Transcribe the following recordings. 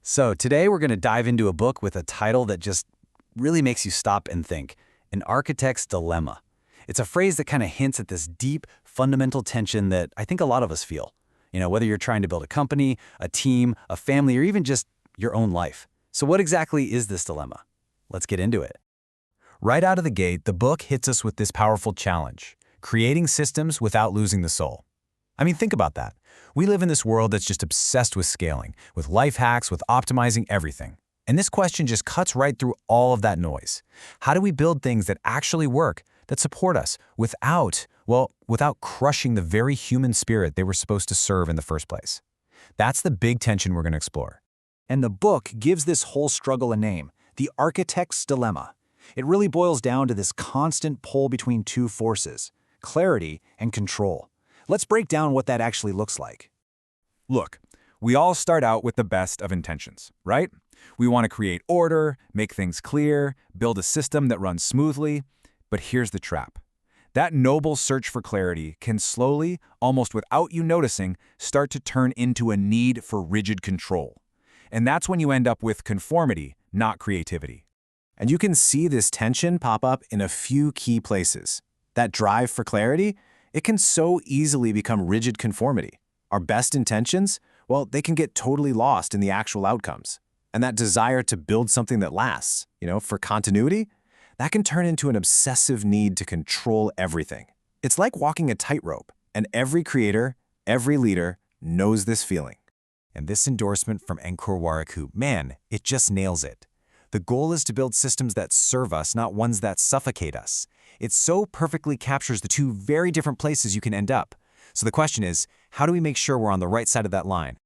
So today we're going to dive into a book with a title that just really makes you stop and think, An Architect's Dilemma. It's a phrase that kind of hints at this deep, fundamental tension that I think a lot of us feel. Whether you're trying to build a company, a team, a family, or even just your own life. So what exactly is this dilemma? Let's get into it. Right out of the gate, the book hits us with this powerful challenge, creating systems without losing the soul. I mean, think about that. We live in this world that's just obsessed with scaling, with life hacks, with optimizing everything. And this question just cuts right through all of that noise. How do we build things that actually work, that support us, without crushing the very human spirit they were supposed to serve in the first place? That's the big tension we're going to explore. And the book gives this whole struggle a name, the architect's dilemma. It really boils down to this constant pull between two forces, clarity and control. Let's break down what that actually looks like. Look, we all start out with the best of intentions, right? We want to create order, make things clear, build a system that runs smoothly. But here's the trap. That noble search for clarity can slowly, almost without you noticing, start to turn into a need for rigid control. And that's when you end up with conformity, not creativity. And you can see this tension pop up in a few key places. That drive for clarity, it can so easily become rigid conformity. Our best intentions, well, they can get totally lost in the actual outcomes. And that desire to build something that lasts, for continuity, that can turn into an obsessive need to control everything. It's like walking a tightrope, and every creator, every leader knows this feeling. And this endorsement from Ankur Warikoo, man, it just nails it. The goal is to build systems that serve us, not ones that suffocate us. It so perfectly captures the two very different places you can end up. So the question is, how do we make sure we're on the right side of that line?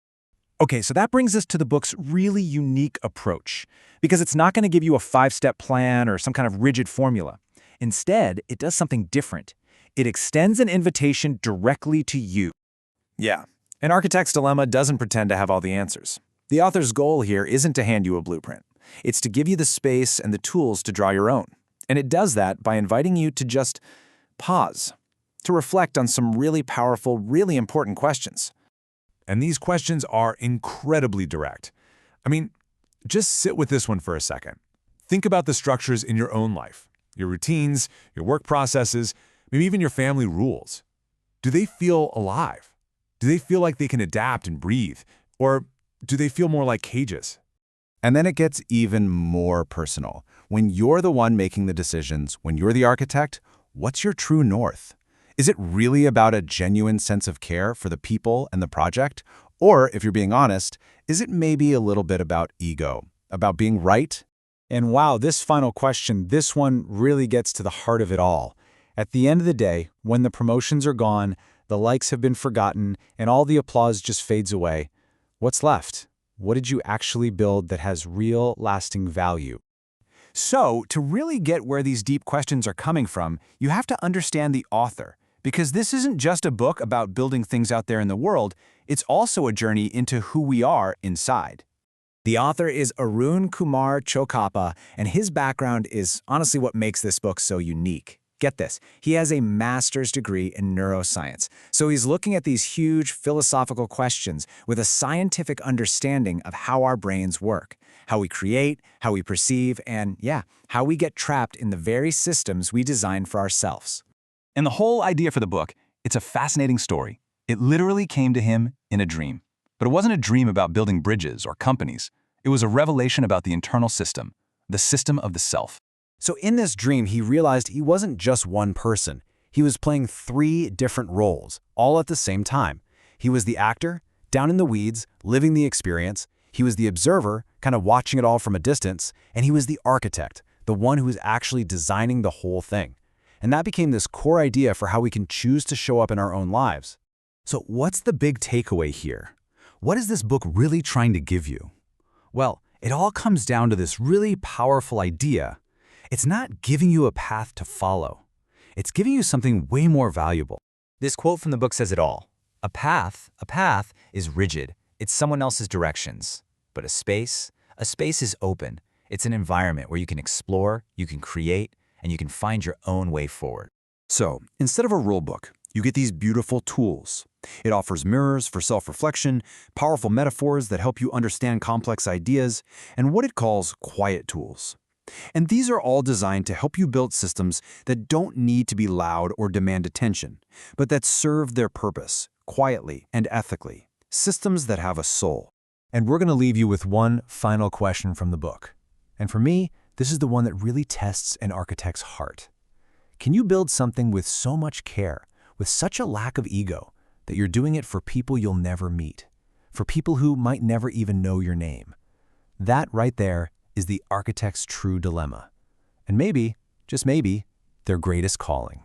Okay, so that brings us to the book's really unique approach, because it's not going to give you a 5-step plan or some kind of rigid formula. Instead, it does something different. It extends an invitation directly to you. Yeah, An Architect's Dilemma doesn't pretend to have all the answers. The author's goal here isn't to hand you a blueprint. It's to give you the space and the tools to draw your own. And it does that by inviting you to just pause, to reflect on some really powerful, really important questions. And these questions are incredibly direct. I mean, just sit with this one for a second. Think about the structures in your own life, your routines, your work processes, maybe even your family rules. Do they feel alive? Do they feel like they can adapt and breathe? Or do they feel more like cages? And then it gets even more personal. When you're the one making the decisions, when you're the architect, what's your true north? Is it really about a genuine sense of care for the people and the project? Or, if you're being honest, is it maybe a little bit about ego, about being right? And wow, this final question, this one really gets to the heart of it all. At the end of the day, when the promotions are gone, the likes have been forgotten, and all the applause just fades away, what's left? What did you actually build that has real, lasting value? So, to really get where these deep questions are coming from, you have to understand the author. Because this isn't just a book about building things out there in the world, it's also a journey into who we are inside. The author is Arun Kumar Chokkappa, and his background is honestly what makes this book so unique. Get this, he has a master's degree in neuroscience, so he's looking at these huge philosophical questions with a scientific understanding of how our brains work, how we create, how we perceive, and how we get trapped in the very systems we design for ourselves. And the whole idea for the book, it's a fascinating story. It literally came to him in a dream. But it wasn't a dream about building bridges or companies. It was a revelation about the internal system, the system of the self. So in this dream, he realized he wasn't just one person. He was playing 3 different roles, all at the same time. He was the actor, down in the weeds, living the experience. He was the observer, kind of watching it all from a distance. And he was the architect, the one who was actually designing the whole thing. And that became this core idea for how we can choose to show up in our own lives. So what's the big takeaway here? What is this book really trying to give you? Well, it all comes down to this really powerful idea. It's not giving you a path to follow. It's giving you something way more valuable. This quote from the book says it all. A path is rigid. It's someone else's directions. But a space is open. It's an environment where you can explore, you can create, and you can find your own way forward. So, instead of a rule book, you get these beautiful tools, It offers mirrors for self-reflection, powerful metaphors that help you understand complex ideas, and what it calls quiet tools. And these are all designed to help you build systems that don't need to be loud or demand attention, but that serve their purpose, quietly and ethically. Systems that have a soul. And we're going to leave you with one final question from the book. And for me, this is the one that really tests an architect's heart. Can you build something with so much care, with such a lack of ego, that you're doing it for people you'll never meet, for people who might never even know your name? That right there is the architect's true dilemma. And maybe, just maybe, their greatest calling.